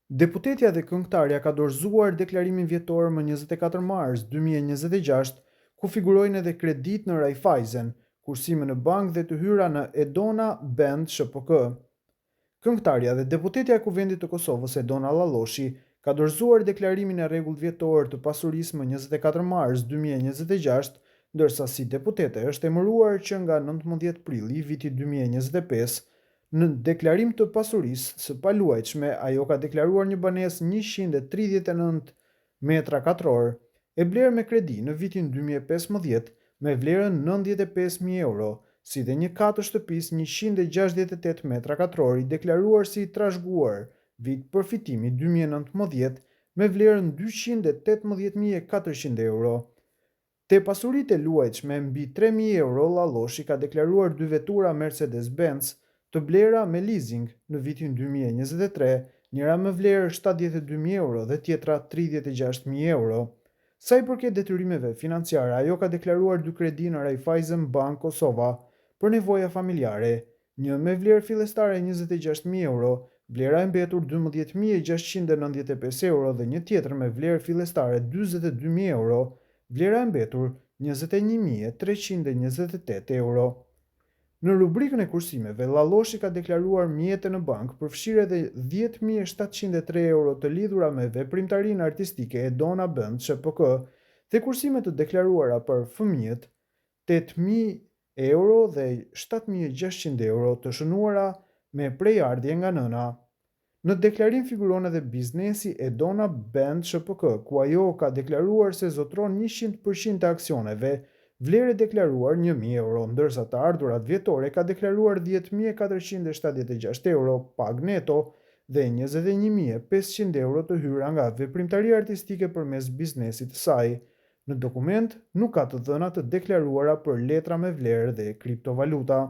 Deputetja dhe këngëtarja ka dorëzuar deklarimin vjetor më 24 mars 2026, ku figurojnë edhe kredit në Raiffeisen, kursime në bank dhe të hyra në Edona Band SHPK. Këngëtarja dhe deputetja e Kuvendit të Kosovës Edona Lalloshi ka dorëzuar deklarimin e rregullt vjetor të pasurisë më 24 mars 2026, ndërsa si deputete është emëruar që nga 19 prilli viti 2025. Në deklarim të pasurisë së paluajtshme, ajo ka deklaruar një banesë 139 metra katror, e blerë me kredi në vitin 2015 me vlerën 95.000 euro, si dhe një katë shtëpis 168 metra katror i deklaruar si trashëguar vit përfitimi 2019 me vlerën 218.400 euro. Te pasuritë e luajtshme mbi 3.000 euro, Lalloshi ka deklaruar 2 vetura Mercedes-Benz të blera me leasing në vitin 2023, njëra me vlerë 72.000 euro dhe tjetra 36.000 euro. Sa i përket detyrimeve financiare, ajo ka deklaruar 2 kredi në Raiffeisen Bank Kosova për nevoja familjare, një me vlerë fillestare 26.000 euro, vlera e mbetur 12.695 euro dhe një tjetër me vlerë fillestare 22.000 euro, vlera e mbetur 21.328 euro. Në rubrikën e kursimeve, Lalloshi ka deklaruar mjete në bank, përfshirë edhe 10.703 euro të lidhura me veprimtarinë artistike Edona Band SHPK dhe kursime të deklaruara për fëmijët, 8.000 euro dhe 7.600 euro të shënuara me prejardhje nga nëna. Në deklarim figuron edhe biznesi Edona Band SHPK, ku ajo ka deklaruar se zotron 100% të aksioneve, vlerë deklaruar 1.000 euro, ndërsa të ardhurat vjetore ka deklaruar 10.476 euro pag neto dhe 21.500 euro të hyra nga veprimtaria artistike përmes biznesit të saj. Në dokument nuk ka të dhëna të deklaruara për letra me vlerë dhe kriptovaluta.